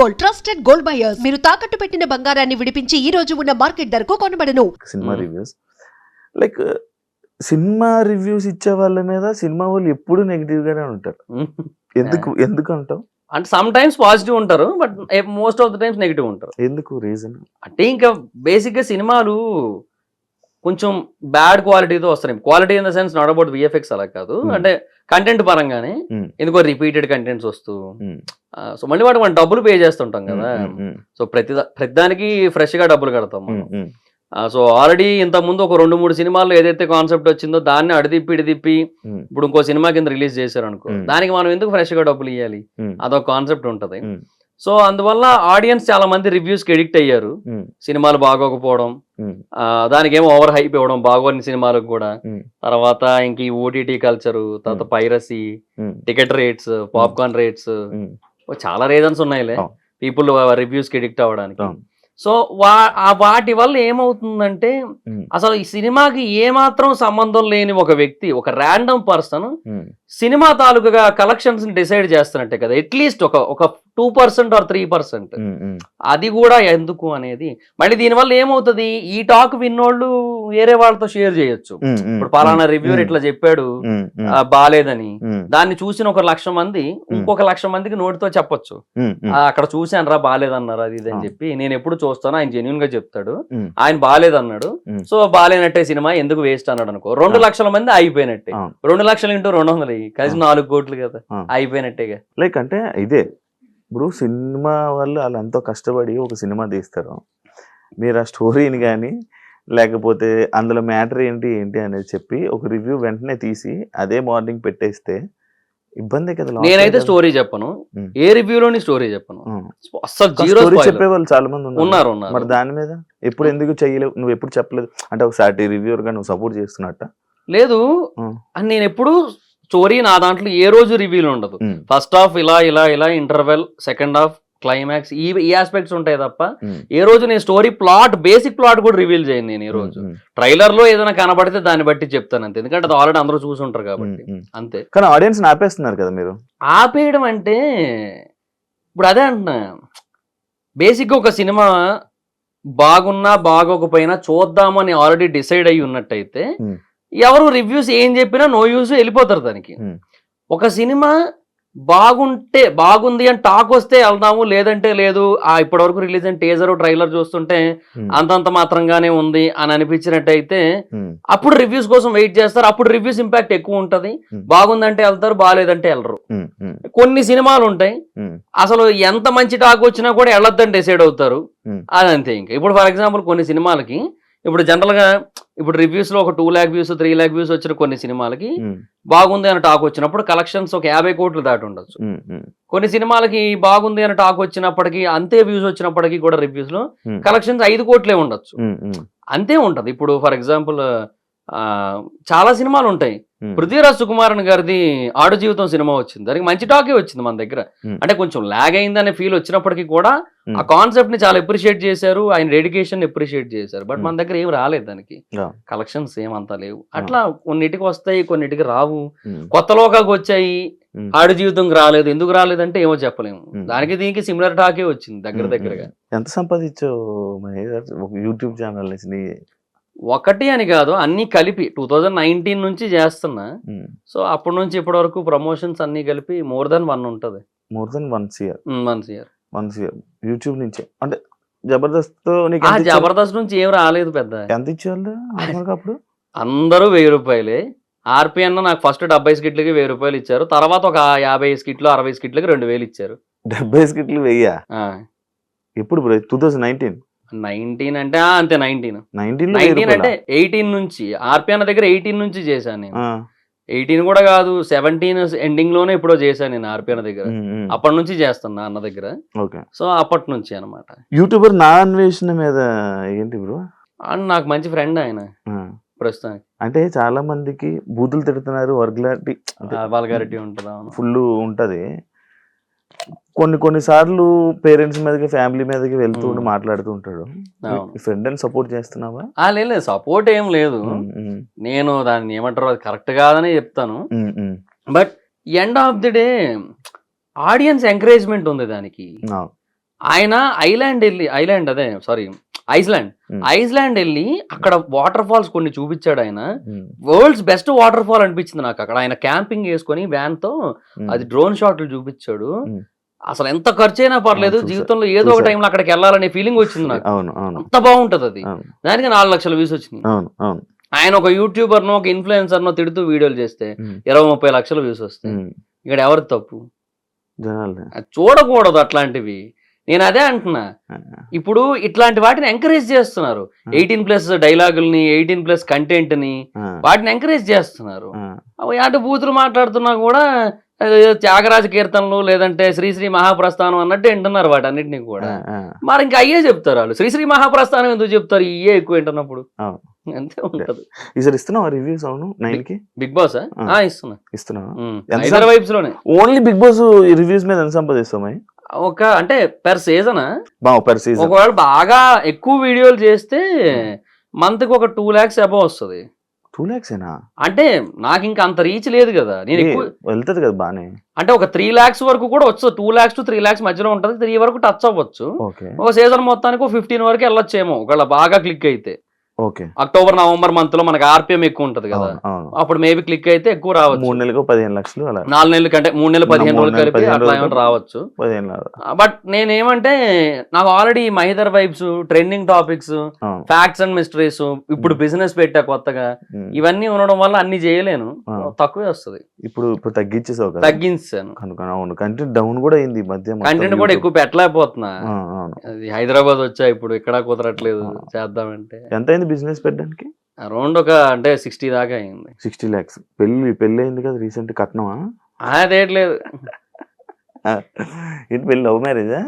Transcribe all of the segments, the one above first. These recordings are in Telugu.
Gold, trusted gold buyers. మీరు తాకట్టు పెట్టిన బంగారాన్ని విడిపించి ఈ రోజు ఉన్న మార్కెట్ ధరకు కొనబడను. Cinema reviews like cinema reviews ఇచ్చే వాళ్ళ మీద సినిమా వాళ్ళు ఎప్పుడు నెగిటివ్ గానే ఉంటారు. ఎందుకు అంటావు? అంటే సమ్ టైమ్స్ పాజిటివ్ ఉంటారు, but most of the times negative ఉంటారు. ఎందుకు రీజన్? అంటే ఇంకా బేసిక్ గా సినిమాలు కొంచెం బ్యాడ్ క్వాలిటీతో వస్తాయి. Quality in the sense not about VFX అలా కాదు, అంటే కంటెంట్ పరంగానే ఎందుకో రిపీటెడ్ కంటెంట్స్ వస్తూ, సో మళ్ళీ వాటికి మనం డబ్బులు పే చేస్తుంటాం కదా. సో ప్రతిదానికి ఫ్రెష్ గా డబ్బులు కడతాం మనం. సో ఆల్రెడీ ఇంత ముందు ఒక 2-3 సినిమాల్లో ఏదైతే కాన్సెప్ట్ వచ్చిందో దాన్ని ఇడిదిప్పి ఇప్పుడు ఇంకో సినిమా కింద రిలీజ్ చేశారు అనుకో, దానికి మనం ఎందుకు ఫ్రెష్ గా డబ్బులు ఇవ్వాలి? అదొక కాన్సెప్ట్ ఉంటది. సో అందువల్ల ఆడియన్స్ చాలా మంది రివ్యూస్ కి ఎడిక్ట్ అయ్యారు. సినిమాలు బాగోకపోవడం, దానికి ఏమో ఓవర్ హైప్ ఇవ్వడం బాగోని సినిమాలకు కూడా, తర్వాత ఇంక ఈ ఓటీటీ కల్చర్, తర్వాత piracy, ticket rates, popcorn rates, చాలా రీజన్స్ ఉన్నాయిలే పీపుల్ రివ్యూస్ కి ఎడిక్ట్ అవ్వడానికి. సో వాటి వల్ల ఏమవుతుందంటే అసలు ఈ సినిమాకి ఏమాత్రం సంబంధం లేని ఒక వ్యక్తి, ఒక ర్యాండమ్ పర్సన్ సినిమా తాలూకుగా కలెక్షన్స్ డిసైడ్ చేస్తున్నట్టే కదా. అట్లీస్ట్ ఒక 2% or 3%. అది కూడా ఎందుకు అనేది. మళ్ళీ దీనివల్ల ఏమవుతుంది, ఈ టాక్ విన్నోళ్ళు వేరే వాళ్ళతో షేర్ చేయొచ్చు. ఇప్పుడు పలానా రివ్యూర్ ఇట్లా చెప్పాడు బాలేదని, దాన్ని చూసిన 1,00,000 మంది ఇంకొక 1,00,000 మందికి నోటితో చెప్పొచ్చు, అక్కడ చూశాను రా బాలేదన్నారు అది ఇది అని చెప్పి. నేను ఎప్పుడు చూస్తాను, ఆయన జెన్యున్ గా చెప్తాడు, ఆయన బాలేదన్నాడు, సో బాలేనట్టే సినిమా ఎందుకు వేస్ట్ అన్నాడు అనుకో, 2,00,000 మంది అయిపోయినట్టే. 2,00,000 × 200 కలిసి 4 కోట్లు కదా, అయిపోయినట్టేగా. లైక్ అంటే ఇదే ఇప్పుడు సినిమా వాళ్ళు ఎంతో కష్టపడి ఒక సినిమా తీస్తారు. మీరు ఆ స్టోరీని కానీ లేకపోతే అందులో మ్యాటర్ ఏంటి అనేది చెప్పి ఒక రివ్యూ వెంటనే తీసి అదే మార్నింగ్ పెట్టేస్తే ఇబ్బంది కదా. నేనైతే స్టోరీ చెప్పను, ఏ రివ్యూలోని స్టోరీ చెప్పను అసలు. జీరో చెప్పేవాళ్ళు చాలా మంది ఉన్నారు. మరి దాని మీద ఎప్పుడు ఎందుకు చెయ్యలేవు? నువ్వు ఎప్పుడు చెప్పలేదు అంటే ఒకసారి రివ్యూర్ గా నువ్వు సపోర్ట్ చేస్తున్నట్ట? లేదు, నేను ఎప్పుడు స్టోరీ నా దాంట్లో ఏ రోజు రివ్యూలు ఉండదు. ఫస్ట్ హాఫ్ ఇలా ఇంటర్వెల్, సెకండ్ హాఫ్ క్లైమాక్స్, ఈ ఆస్పెక్ట్స్ ఉంటాయి తప్ప ఏ రోజు నేను స్టోరీ ప్లాట్, బేసిక్ ప్లాట్ కూడా రివీల్ చేయను. నేను ఈ రోజు ట్రైలర్ లో ఏదైనా కనబడితే దాన్ని బట్టి చెప్తాను అంతే, ఎందుకంటే అది ఆల్రెడీ అందరూ చూసుంటారు కాబట్టి అంతే. కానీ ఆడియన్స్ ఆపేస్తున్నారు కదా మీరు. ఆపేయడం అంటే ఇప్పుడు అదే అంటున్నా, బేసిక్గా ఒక సినిమా బాగున్నా బాగోకపోయినా చూద్దామని ఆల్రెడీ డిసైడ్ అయ్యి ఉన్నట్టయితే ఎవరు రివ్యూస్ ఏం చెప్పినా నో యూస్, వెళ్ళిపోతారు దానికి. ఒక సినిమా బాగుంది అని టాక్ వస్తే వెళ్దాము, లేదంటే లేదు, ఇప్పటి వరకు రిలీజ్ అయిన టీజర్ ట్రైలర్ చూస్తుంటే అంతంత మాత్రంగానే ఉంది అని అనిపించినట్టయితే అప్పుడు రివ్యూస్ కోసం వెయిట్ చేస్తారు. అప్పుడు రివ్యూస్ ఇంపాక్ట్ ఎక్కువ ఉంటది. బాగుందంటే వెళ్తారు, బాగాలేదంటే వెళ్ళరు. కొన్ని సినిమాలు ఉంటాయి అసలు ఎంత మంచి టాక్ వచ్చినా కూడా వెళ్ళొద్దని డిసైడ్ అవుతారు, అదంతే. ఇంకా ఇప్పుడు ఫర్ ఎగ్జాంపుల్ కొన్ని సినిమాలకి ఇప్పుడు జనరల్ గా ఇప్పుడు రివ్యూస్ లో ఒక 2 lakh వ్యూస్ 3 lakh వ్యూస్ వచ్చిన కొన్ని సినిమాలకి బాగుంది అని టాక్ వచ్చినప్పుడు కలెక్షన్స్ ఒక 50 కోట్లు దాటి ఉండొచ్చు. కొన్ని సినిమాలకి బాగుంది అని టాక్ వచ్చినప్పటికీ, అంతే వ్యూస్ వచ్చినప్పటికీ కూడా రివ్యూస్ లో కలెక్షన్స్ 5 కోట్లే ఉండొచ్చు, అంతే ఉంటది. ఇప్పుడు ఫర్ ఎగ్జాంపుల్ చాలా సినిమాలు ఉంటాయి. పృథ్వీరాజ్ సుకుమారన్ గారిది ఆడు జీవితం సినిమా వచ్చింది, దానికి మంచి టాకే వచ్చింది మన దగ్గర. అంటే కొంచెం లాగ్ అయిందనే ఫీల్ వచ్చినప్పటికీ కూడా ఆ కాన్సెప్ట్ ని చాలా అప్రిషియేట్ చేశారు, ఆయన డెడికేషన్ అప్రిషియేట్ చేశారు. బట్ మన దగ్గర ఏం రాలేదు, దానికి కలెక్షన్స్ ఏమంతా లేవు. అట్లా కొన్నిటికి వస్తాయి, కొన్నిటికి రావు. కొత్త లోకాకి వచ్చాయి, ఆడు జీవితంకి రాలేదు. ఎందుకు రాలేదంటే ఏమో చెప్పలేము. దానికి దీనికి సిమిలర్ టాకే వచ్చింది దగ్గరగా. ఎంత సంపాదించావు యూట్యూబ్ ఛానల్? ఒకటి అని కాదు, అన్ని కలిపి 2019 నుంచి చేస్తున్నా. సో అప్పటి నుంచి ఇప్పటి వరకు ప్రమోషన్స్ అన్ని కలిపి more than 1 ఉంటది. more than 1 year. 1 year YouTube నుంచి. అంటే జబర్దస్త్ జబర్దస్త్ నుంచి ఏం రాలేదు పెద్ద. ఎంత ఇచ్చేవాళ్ళు అప్పుడు? అందరూ 1000 రూపాయలే. ఆర్పిఎన్ నాకు ఫస్ట్ 70 స్కిట్లకి 1000 రూపాయలు ఇచ్చారు, తర్వాత ఒక 50 స్కిట్లు 60 స్కిట్లకి 2000 ఇచ్చారు. 70 స్కిట్లు 1000? ఎప్పుడు 2019 అంటే అంతే. 19 అంటే 18 నుంచి ఆర్పిఎన్ దగ్గర 18 నుంచి చేశాను నేను. 18 కూడా కాదు, 17 ఎండింగ్ లోనే ఎప్పుడో చేశాను నేను ఆర్పిఎన్ దగ్గర. అప్పటి నుంచి చేస్తున్నా అన్న దగ్గర. సో అప్పటి నుంచి అనమాట. యూట్యూబర్ నా అన్వేషణ మీద ఏంటి బ్రో? నాకు మంచి ఫ్రెండ్ ఆయన ప్రస్తుతానికి. అంటే చాలా మందికి బూతులు తిడుతున్నారు, వల్గారిటీ ఉంటుందా? ఫుల్ ఉంటది. కొన్ని సార్లు పేరెంట్స్ మీదకి, ఫ్యామిలీ మీదకి వెళ్తూ మాట్లాడుతూ ఉంటాడు. ఫ్రెండ్ అని సపోర్ట్ చేస్తున్నావా? లేదు, సపోర్ట్ ఏం లేదు. నేను దాన్ని ఏమంటారు, అది కరెక్ట్ కాదని చెప్తాను. But end of the day audience encouragement ఉంది దానికి. ఆయన ఐస్లాండ్ వెళ్ళి అక్కడ వాటర్ ఫాల్స్ కొన్ని చూపించాడు ఆయన. వరల్డ్స్ బెస్ట్ వాటర్ ఫాల్ అనిపించింది నాకు అక్కడ. ఆయన క్యాంపింగ్ వేసుకొని వ్యాన్ తో అది డ్రోన్ షాట్లు చూపించాడు. అసలు ఎంత ఖర్చు అయినా పర్లేదు, జీవితంలో ఏదో ఒక టైంలో అక్కడికి వెళ్ళాలనే ఫీలింగ్ వచ్చింది నాకు. అంత బాగుంటది అది. దానికి 4 లక్షల వ్యూస్ వచ్చినాయి. ఆయన ఒక యూట్యూబర్ నో ఒక ఇన్ఫ్లుయెన్సర్ నో తిడుతూ వీడియోలు చేస్తే 20-30 లక్షల వ్యూస్ వస్తాయి. ఇక్కడ ఎవరి తప్పు? చూడకూడదు అట్లాంటివి. నేను అదే అంటున్నా, ఇప్పుడు ఇట్లాంటి వాటిని ఎంకరేజ్ చేస్తున్నారు. 18+ డైలాగుల్ని, 18+ కంటెంట్ ని, వాటిని ఎంకరేజ్ చేస్తున్నారు. అటు బూతులు మాట్లాడుతున్నా కూడా త్యాగరాజ కీర్తనలు లేదంటే శ్రీశ్రీ మహాప్రస్థానం అన్నట్టు వింటున్నారు వాటన్నిటిని కూడా. మరి ఇంకా అయ్యే చెప్తారు వాళ్ళు. శ్రీశ్రీ మహాప్రస్థానం ఎందుకు చెప్తారు? ఇయ్యే ఎక్కువ వింటున్నప్పుడు అంతే ఉంటది. రివ్యూస్ అవును 9 కి బిగ్ బాస్ ఇస్తున్నా వైబ్స్ లోనే. ఓన్లీ బిగ్ బాస్ రివ్యూస్ మీద ఎంత సంపాదిస్తామా? ఒక అంటే పెర్ సీజన్ సీజన్ ఒకవేళ బాగా ఎక్కువ వీడియోలు చేస్తే మంత్ కి ఒక 2 lakhs అబౌవ్ వస్తుంది. 2 lakhs అంటే నాకు ఇంకా అంత రీచ్ లేదు కదా. నేను ఎక్కువ వెళ్తది కదా బానే. అంటే ఒక 3 lakhs వరకు కూడా వచ్చు. 2 lakhs to 3 lakhs మధ్యలో ఉంటది. 3 వరకు టచ్ అవ్వచ్చు. ఒక సీజన్ మొత్తానికి 15 వరకు వెళ్ళొచ్చేమో ఒకవేళ బాగా క్లిక్ అయితే. అక్టోబర్ నవంబర్ మంత్ లో మనకి ఆర్పిఎం ఎక్కువ ఉంటది కదా, అప్పుడు మేబీ క్లిక్ అయితే ఎక్కువ రావచ్చు. 3 నెలలకు 15 లక్షలు, 4 నెలల కంటే 3 నెలలు 15 రోజులు కలిపి అట్లా ఏమైనా రావచ్చు. బట్ నేనేమంటే నాకు already Mahidhar vibes, trending topics, facts and mysteries, ఇప్పుడు బిజినెస్ పెట్టా కొత్తగా, ఇవన్నీ ఉండడం వల్ల అన్ని చేయలేను, తక్కువే వస్తుంది. ఇప్పుడు తగ్గించాను. కంటెంట్ డౌన్ కూడా అయింది మధ్య. కంటెంట్ కూడా ఎక్కువ పెట్టలేకపోతున్నా. హైదరాబాద్ వచ్చా ఇప్పుడు, ఇక్కడ కుదరట్లేదు చేద్దామంటే. ఎంత అయింది బిజినెస్ పెట్టడానికి? అరౌండ్ ఒక అంటే 60 దాకా అయింది. 60 lakhs. పెళ్లి అయింది కదా రీసెంట్, కట్నమా? అదేట్లేదు. ఏంటి పెళ్లి? లవ్ మ్యారేజా?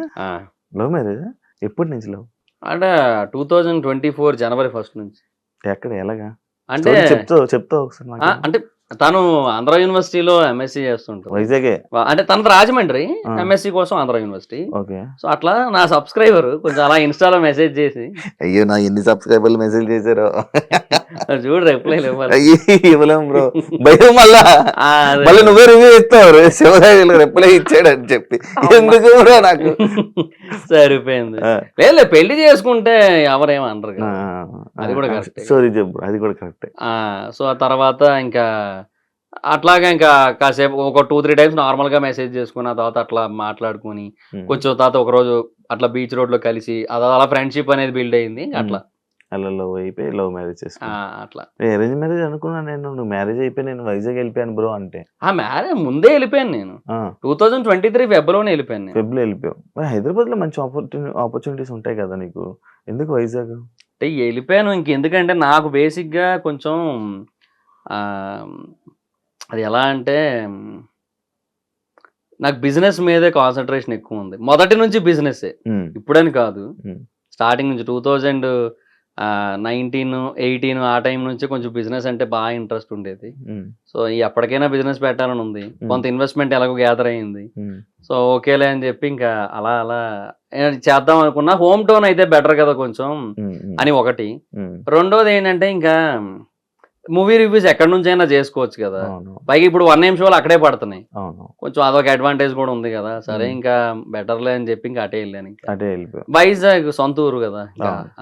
ఎప్పటి నుంచి లవ్? అంటే 2024 జనవరి 1 నుంచి. ఎక్కడ, ఎలాగా అంటే చెప్తా ఒకసారి. అంటే తను ఆంధ్ర యూనివర్సిటీలో ఎంఎస్సీ చేస్తుంటారు. వైజాగే అంటే తన రాజమండ్రి, ఎంఎస్సీ కోసం ఆంధ్ర యూనివర్సిటీ. సో అట్లా నా సబ్స్క్రైబర్ కొంచెం అలా ఇన్స్టాలో మెసేజ్ చేసి, అయ్యో నా ఎన్ని సబ్స్క్రైబర్లు మెసేజ్ చేశారో చూడు, రిప్లై ఇవ్వలేం బ్రో, భయం. మళ్ళీ నువ్వే రివ్యూ ఇస్తావు, శివరాజు రిప్లై ఇచ్చాడు అని చెప్పి. ఎందుకు బ్రో? నాకు సరిపోయింది. లేదు, పెళ్లి చేసుకుంటే ఎవరేమనరు కదా, అది కూడా కరెక్ట్. సారీ చెప్పు, అది కూడా కరెక్ట్. సో ఆ తర్వాత ఇంకా అట్లాగా ఇంకా కాసేపు ఒక 2-3 times నార్మల్ గా మెసేజ్ చేసుకుని, ఆ తర్వాత అట్లా మాట్లాడుకుని కొంచెం తర్వాత ఒక రోజు అట్లా బీచ్ రోడ్ లో కలిసి అలా ఫ్రెండ్షిప్ అనేది బిల్డ్ అయింది. అట్లా లవ్ అయిపోయి లవ్ మ్యారేజ్ చేసుకున్నా. అట్లా అరేంజ్ మ్యారేజ్ అనుకున్నా నేను. నువ్వు మ్యారేజ్ అయిపోయి నేను వైజాగ్ వెళ్ళిపోయాను బ్రో అంటే. మ్యారేజ్ ముందే వెళ్ళిపోయాను నేను. 2023 ఫెబ్రవరిలోనే వెళ్ళిపోయాను. వెళ్ళిపోయావు. హైదరాబాద్ లో మంచి ఆపర్చునిటీస్ ఉంటాయి కదా నీకు, ఎందుకు వైజాగ్? అంటే వెళ్ళిపోయాను ఇంకెందుకంటే నాకు బేసిక్ గా కొంచెం అది ఎలా అంటే నాకు బిజినెస్ మీదే కాన్సన్ట్రేషన్ ఎక్కువ ఉంది. మొదటి నుంచి బిజినెస్, ఇప్పుడని కాదు, స్టార్టింగ్ నుంచి 2019, 18 ఆ టైం నుంచి కొంచెం బిజినెస్ అంటే బాగా ఇంట్రెస్ట్ ఉండేది. సో ఎప్పటికైనా బిజినెస్ పెట్టాలని ఉంది. కొంత ఇన్వెస్ట్మెంట్ ఎలాగో గ్యాదర్ అయ్యింది. సో ఓకేలే అని చెప్పి ఇంకా అలా చేద్దాం అనుకున్నా. హోమ్ టౌన్ అయితే బెటర్ కదా కొంచెం అని ఒకటి. రెండోది ఏంటంటే ఇంకా మూవీ రివ్యూస్ ఎక్కడి నుంచి అయినా చేసుకోవచ్చు కదా. పైగా ఇప్పుడు 1 AM షోలు అక్కడే పడుతున్నాయి. కొంచెం అదొక అడ్వాంటేజ్ కూడా ఉంది కదా. సరే ఇంకా బెటర్లే అని చెప్పి ఇంకా అటే వెళ్ళాను. వైజాగ్ సొంత ఊరు కదా,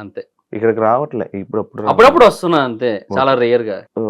అంతే. ఇక్కడికి రావట్లే ఇప్పుడు, అప్పుడప్పుడు వస్తున్నా అంతే, చాలా రేర్ గా.